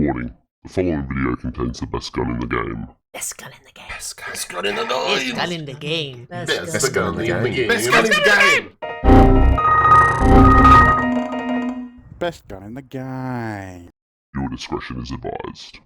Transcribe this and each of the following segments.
Warning, the following video contains the best gun in the game. Best gun in the game. Best gun in the game. Best gun in the game. Best gun in the game. Best gun in the game. Best gun in the game. Your discretion is advised.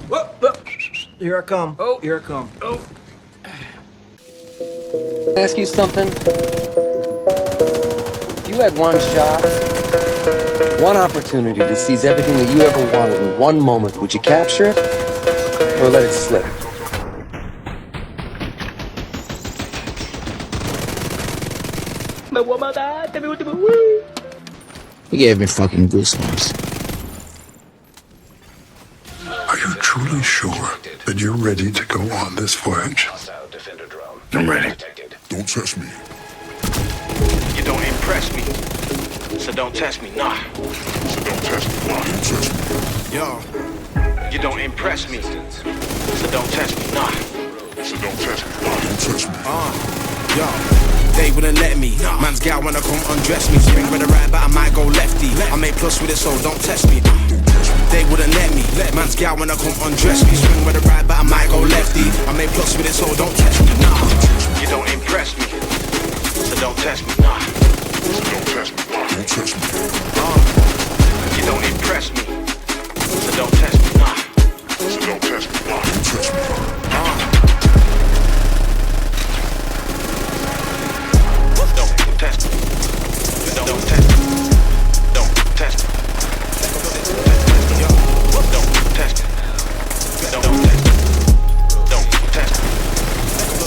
Whoop, whoop. Here I come. Oh, here I come. Oh. Ask you something. You had one shot, one opportunity to seize everything that you ever wanted in one moment. Would you capture it or let it slip? You gave me fucking goosebumps. Are you truly sure that you're ready to go on this voyage? I'm ready. Don't test me. You don't impress me, so don't test me, nah. So don't test me. Don't test me. Yo, you don't impress me, so don't test me, nah. So don't test me. Don't test me. Yo, they wouldn't let me. Man's gal wanna come undress me. Swing with a right, but I might go lefty. I made plus with it, so don't test me. They wouldn't let me. Man's gal wanna come undress me. Swing with a right, but I might go lefty. I made plus with it, so don't test me. Nah, you don't impress me, so don't test me, nah. So don't test me. Don't test me. You don't impress me, so don't test me, nah. So don't test me. Don't test me. Don't test me. Don't test me. Don't test me. Don't test me. Don't test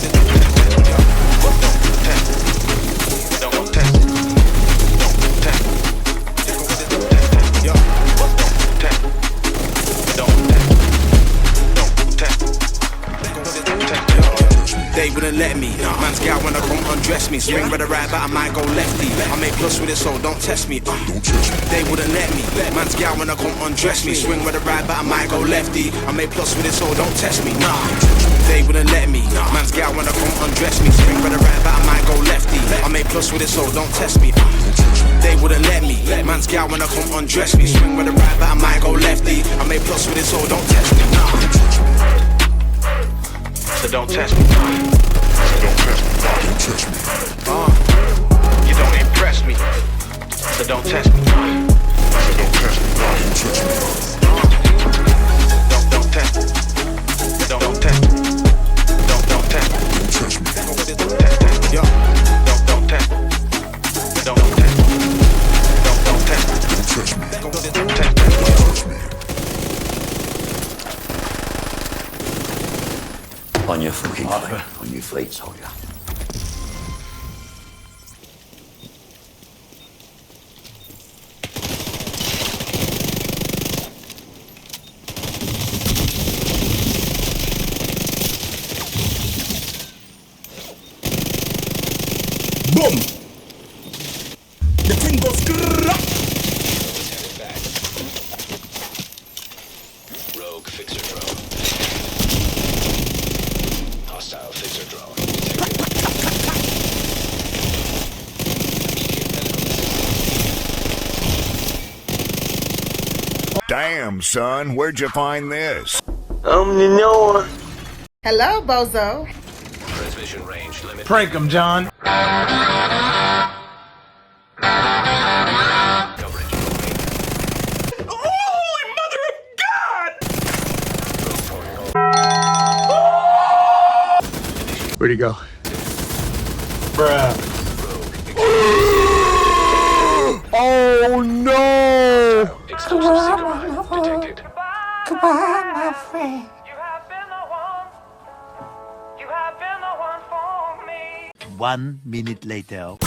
me. Don't test me. they wouldn't let me. Man's gal wanna come undress me. Swing with a right, but I might go lefty. I make plus with it, so don't test me. They wouldn't let me. Man's gal wanna come undress me. Swing with a right, but I might go lefty. I make plus with it, so don't test me. Nah, they wouldn't let me. Man's gal wanna come undress me. Swing with a right, but I might go lefty. I make plus with it, so don't test me. They wouldn't let me. Man's gal wanna come undress me. Swing with a right, but I might go lefty. I make plus with it, so don't test me. Nah. So don't test me. So don't test me. Don't test me. You don't impress me, so don't test me. So don't test me. Don't test me. Don't test me. Don't test me. Don't test me. Don't test me. Test me. Don't test me. Don't test me. Don't test me. Don't test me. Test me. Don't test me. On your fucking feet. On your feet, soldier. Boom! The thing goes grrrr. Rogue fixer drone. Hostile fixer drone. Damn, son, where'd you find this? No. Hello, bozo. Transmission range limit. Prank him, John. Coverage. Holy mother of God! Where'd he go? Bruh. Oh no! Explosive signal detected. Goodbye, my friend. You have been the one. You have been the one for me. 1 minute later.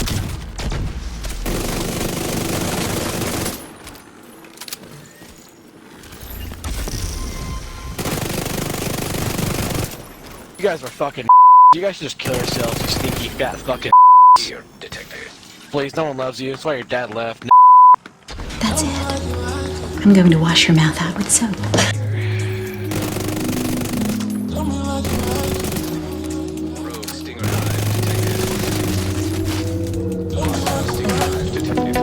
You guys are fucking. You guys should just kill yourselves, you stinky fat fucking. Here detected. Please, no one loves you. That's why your dad left. That's it. I'm going to wash your mouth out with soap. Rogue stinger hive detected. Stinger hive detected.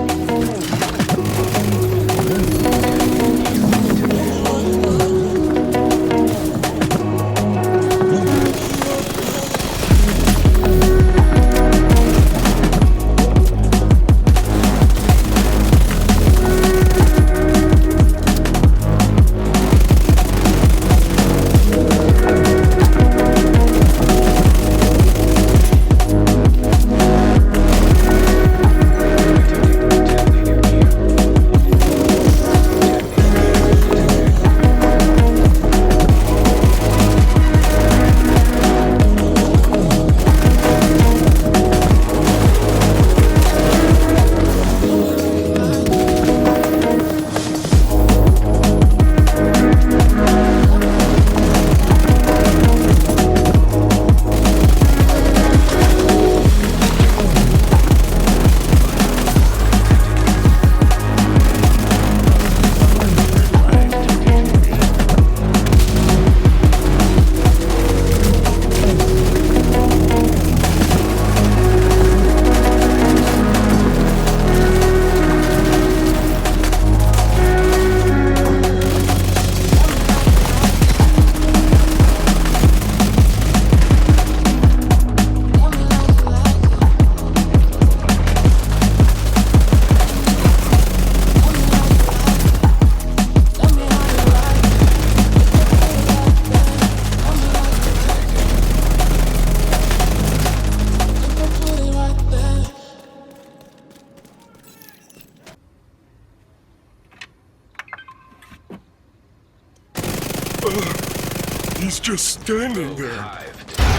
just standing there.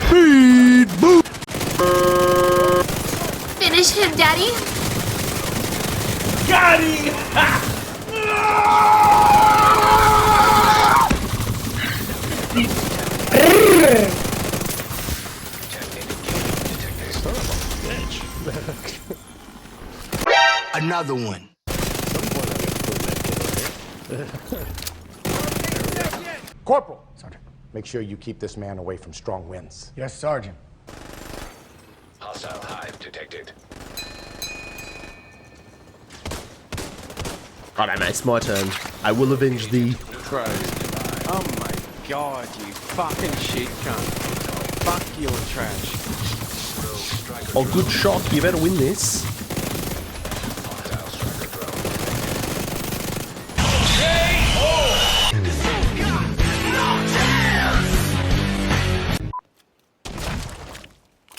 Speed boot. Finish him, Daddy. Got him! Another one. Corporal! Sergeant, make sure you keep this man away from strong winds. Yes, Sergeant. Hostile hive detected. Alright, mate, it's my turn. I will avenge thee. Oh my god, you fucking shit cunt. Fuck your trash. Oh, good shot. You better win this.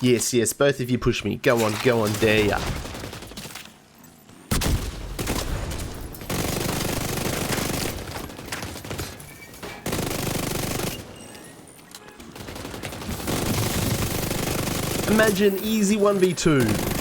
Yes, yes, both of you push me. Go on, there ya. Imagine easy 1v2.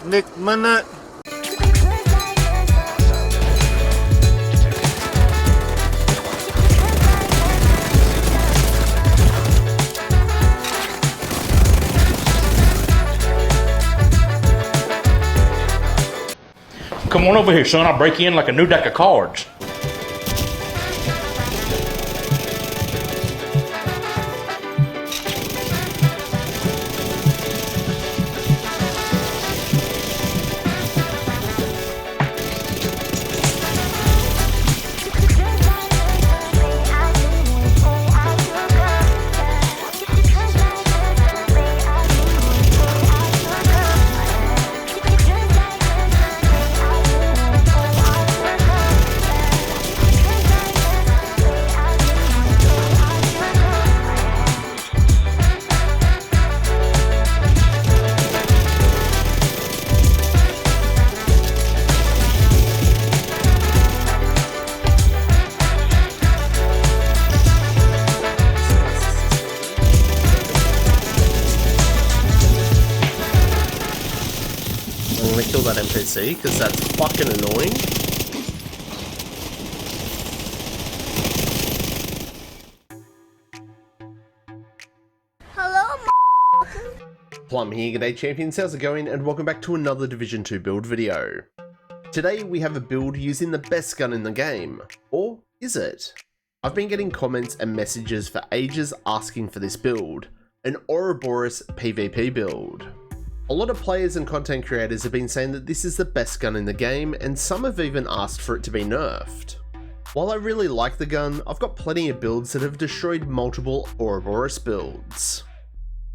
Nick Minute. Come on over here, son. I'll break you in like a new deck of cards. I'm gonna kill that NPC because that's fucking annoying. Hello, Plum here, g'day champions, how's it going? And welcome back to another Division 2 build video. Today we have a build using the best gun in the game. Or is it? I've been getting comments and messages for ages asking for this build, an Ouroboros PvP build. A lot of players and content creators have been saying that this is the best gun in the game, and some have even asked for it to be nerfed. While I really like the gun, I've got plenty of builds that have destroyed multiple Ouroboros builds.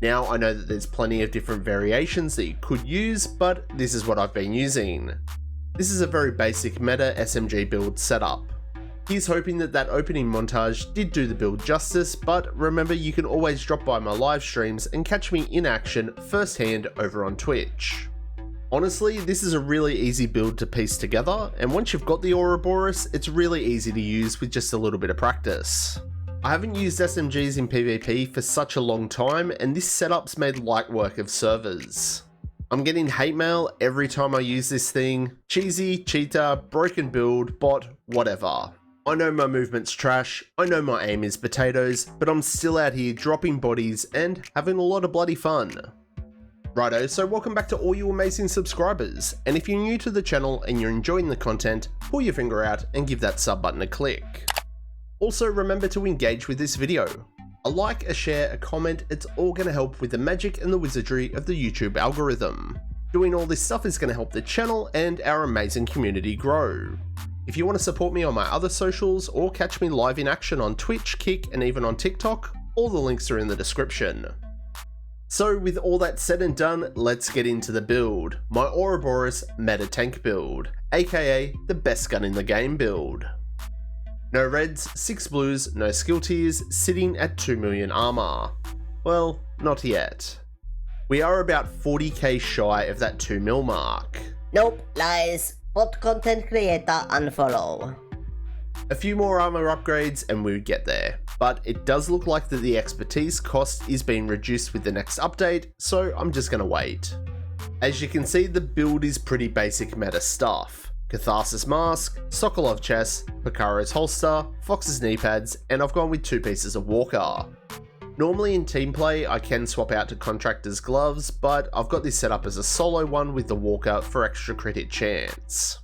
Now I know that there's plenty of different variations that you could use, but this is what I've been using. This is a very basic meta SMG build setup. Here's hoping that that opening montage did do the build justice, but remember you can always drop by my live streams and catch me in action firsthand over on Twitch. Honestly, this is a really easy build to piece together, and once you've got the Ouroboros, it's really easy to use with just a little bit of practice. I haven't used SMGs in PvP for such a long time, and this setup's made light work of servers. I'm getting hate mail every time I use this thing. Cheesy, cheater, broken build, bot, whatever. I know my movement's trash, I know my aim is potatoes, but I'm still out here dropping bodies and having a lot of bloody fun. Righto, so welcome back to all you amazing subscribers, and if you're new to the channel and you're enjoying the content, pull your finger out and give that sub button a click. Also remember to engage with this video. A like, a share, a comment, it's all going to help with the magic and the wizardry of the YouTube algorithm. Doing all this stuff is going to help the channel and our amazing community grow. If you want to support me on my other socials or catch me live in action on Twitch, Kick, and even on TikTok, all the links are in the description. So with all that said and done, let's get into the build. My Ouroboros meta tank build, aka the best gun in the game build. No reds, 6 blues, no skill tiers, sitting at 2 million armor. Well, not yet. We are about 40k shy of that 2 mil mark. Nope, lies. Put content creator unfollow. A few more armor upgrades and we would get there, but it does look like that the expertise cost is being reduced with the next update, so I'm just gonna wait. As you can see, the build is pretty basic meta stuff. Catharsis Mask, Sokolov chest, Piccaro's holster, Fox's knee pads, and I've gone with 2 pieces of Walker. Normally in team play I can swap out to Contractor's gloves, but I've got this set up as a solo one with the Walker for extra crit chance.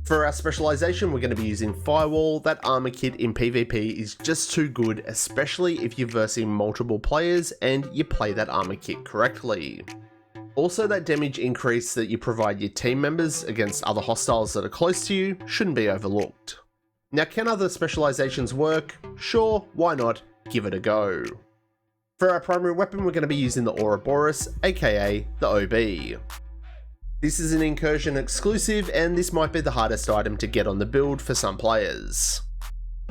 For our specialization, we're going to be using Firewall. That armor kit in PvP is just too good, especially if you're versing multiple players and you play that armor kit correctly. Also, that damage increase that you provide your team members against other hostiles that are close to you shouldn't be overlooked. Now, can other specializations work? Sure, why not? Give it a go. For our primary weapon, we're going to be using the Ouroboros, aka the OB. This is an incursion exclusive, and this might be the hardest item to get on the build for some players.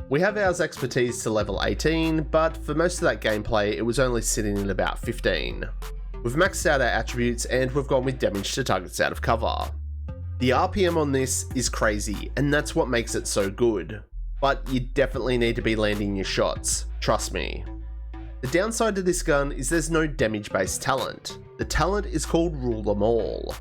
We have ours expertise to level 18, but for most of that gameplay it was only sitting at about 15. We've maxed out our attributes and we've gone with damage to targets out of cover. The RPM on this is crazy, and that's what makes it so good. But you definitely need to be landing your shots, trust me. The downside to this gun is there's no damage based talent. The talent is called Rule Them All.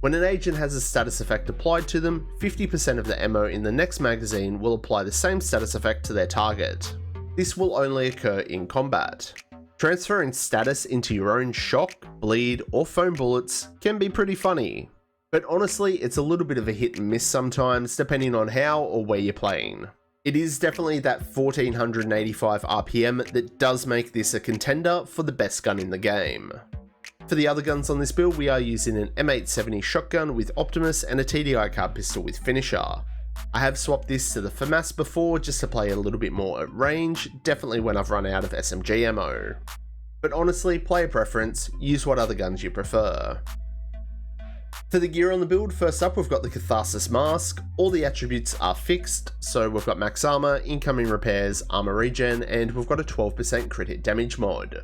When an agent has a status effect applied to them, 50% of the ammo in the next magazine will apply the same status effect to their target. This will only occur in combat. Transferring status into your own shock, bleed, or foam bullets can be pretty funny. But honestly, it's a little bit of a hit and miss sometimes, depending on how or where you're playing. It is definitely that 1485 RPM that does make this a contender for the best gun in the game. For the other guns on this build, we are using an M870 shotgun with Optimus and a TDI card pistol with Finisher. I have swapped this to the FAMAS before just to play a little bit more at range, definitely when I've run out of SMG ammo. But honestly, player preference, use what other guns you prefer. For the gear on the build, first up we've got the Catharsis Mask. All the attributes are fixed, so we've got max armor, incoming repairs, armor regen, and we've got a 12% crit hit damage mod.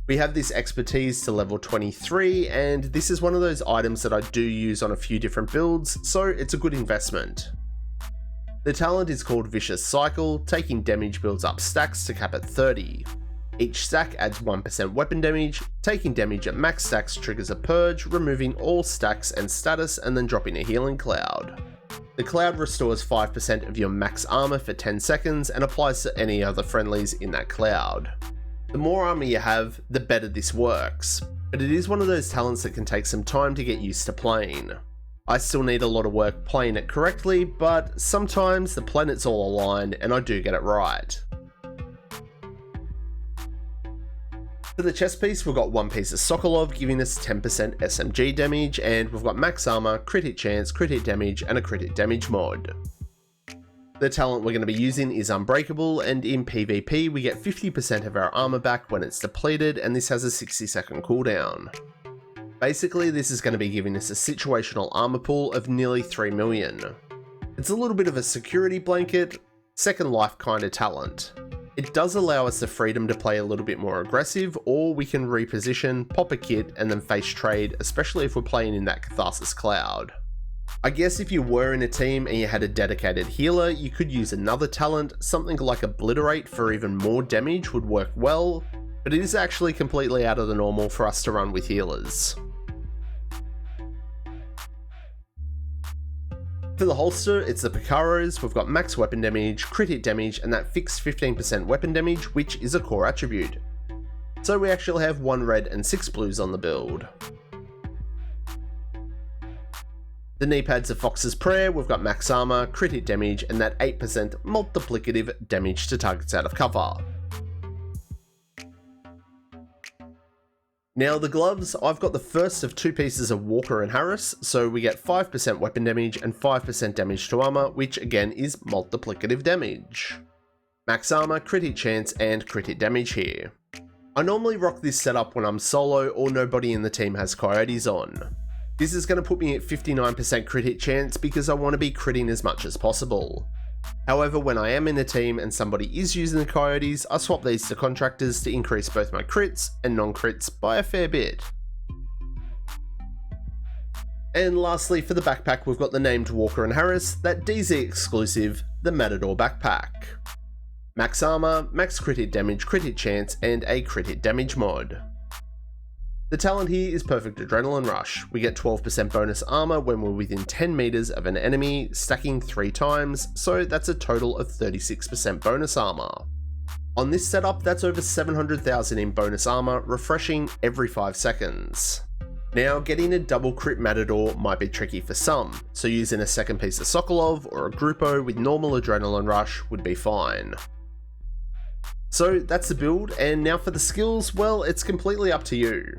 We have this expertise to level 23, and this is one of those items that I do use on a few different builds, so it's a good investment. The talent is called Vicious Cycle. Taking damage builds up stacks to cap at 30. Each stack adds 1% weapon damage. Taking damage at max stacks triggers a purge, removing all stacks and status and then dropping a healing cloud. The cloud restores 5% of your max armor for 10 seconds and applies to any other friendlies in that cloud. The more armor you have, the better this works, but it is one of those talents that can take some time to get used to playing. I still need a lot of work playing it correctly, but sometimes the planets all align and I do get it right. For the chest piece, we've got 1 piece of Sokolov giving us 10% SMG damage, and we've got max armor, crit hit chance, crit hit damage, and a crit hit damage mod. The talent we're going to be using is Unbreakable, and in PvP we get 50% of our armor back when it's depleted, and this has a 60-second cooldown. Basically, this is going to be giving us a situational armor pool of nearly 3 million. It's a little bit of a security blanket, second life kind of talent. It does allow us the freedom to play a little bit more aggressive, or we can reposition, pop a kit, and then face trade, especially if we're playing in that Catharsis cloud. I guess if you were in a team and you had a dedicated healer, you could use another talent. Something like Obliterate for even more damage would work well, but it is actually completely out of the normal for us to run with healers. For the holster, it's the Piccaro's. We've got max weapon damage, crit hit damage, and that fixed 15% weapon damage, which is a core attribute. So we actually have 1 red and 6 blues on the build. The knee pads are Fox's Prayer. We've got max armor, crit hit damage, and that 8% multiplicative damage to targets out of cover. Now the gloves, I've got the first of 2 pieces of Walker and Harris, so we get 5% weapon damage and 5% damage to armor, which again is multiplicative damage. Max armor, crit hit chance, and crit hit damage here. I normally rock this setup when I'm solo or nobody in the team has coyotes on. This is going to put me at 59% crit hit chance because I want to be critting as much as possible. However, when I am in a team and somebody is using the coyotes, I swap these to contractors to increase both my crits and non-crits by a fair bit. And lastly, for the backpack, we've got the named Walker and Harris, that DZ exclusive, the Matador backpack. Max armor, max crit hit damage, crit hit chance, and a crit hit damage mod. The talent here is Perfect Adrenaline Rush. We get 12% bonus armor when we're within 10 meters of an enemy, stacking 3 times, so that's a total of 36% bonus armor. On this setup, that's over 700,000 in bonus armor, refreshing every 5 seconds. Now, getting a double crit Matador might be tricky for some, so using a second piece of Sokolov or a Grupo with normal Adrenaline Rush would be fine. So that's the build, and now for the skills, well, it's completely up to you.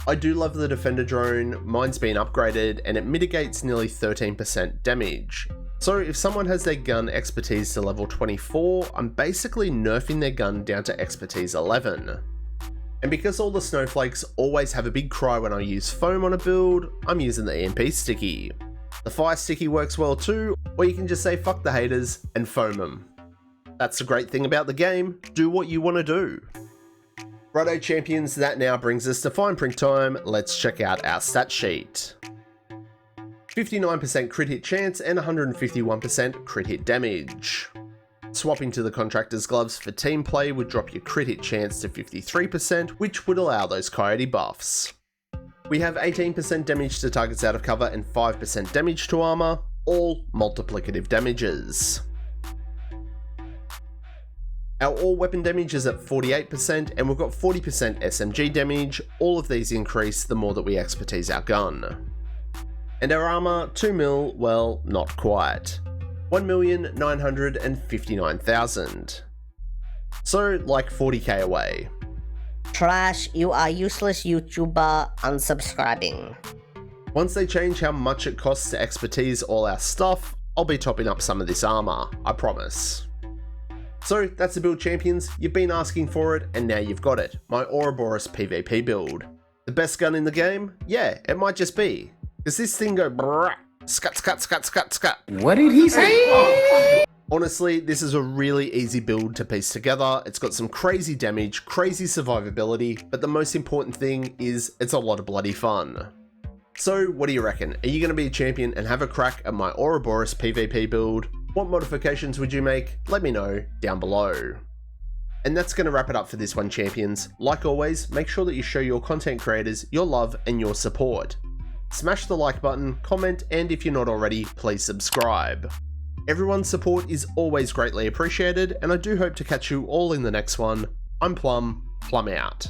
I do love the Defender drone, mine's been upgraded, and it mitigates nearly 13% damage. So if someone has their gun expertise to level 24, I'm basically nerfing their gun down to expertise 11. And because all the snowflakes always have a big cry when I use foam on a build, I'm using the EMP sticky. The fire sticky works well too, or you can just say fuck the haters and foam them. That's the great thing about the game, do what you want to do. Righto champions, that now brings us to fine print time. Let's check out our stat sheet. 59% crit hit chance and 151% crit hit damage. Swapping to the contractor's gloves for team play would drop your crit hit chance to 53%, which would allow those coyote buffs. We have 18% damage to targets out of cover and 5% damage to armor, all multiplicative damages. Our all weapon damage is at 48% and we've got 40% SMG damage, all of these increase the more that we expertise our gun. And our armor, 2 mil, well, not quite. 1,959,000. So, like 40k away. Trash, you are useless YouTuber, unsubscribing. Once they change how much it costs to expertise all our stuff, I'll be topping up some of this armor, I promise. So that's the build champions, you've been asking for it and now you've got it, my Ouroboros PvP build. The best gun in the game? Yeah, it might just be. Does this thing go brrrr, scut scut scut scut scut? What did he say? Honestly, this is a really easy build to piece together. It's got some crazy damage, crazy survivability, but the most important thing is it's a lot of bloody fun. So what do you reckon? Are you going to be a champion and have a crack at my Ouroboros PvP build? What modifications would you make? Let me know down below. And that's going to wrap it up for this one, champions. Like always, make sure that you show your content creators your love and your support. Smash the like button, comment, and if you're not already, please subscribe. Everyone's support is always greatly appreciated, and I do hope to catch you all in the next one. I'm Plum out.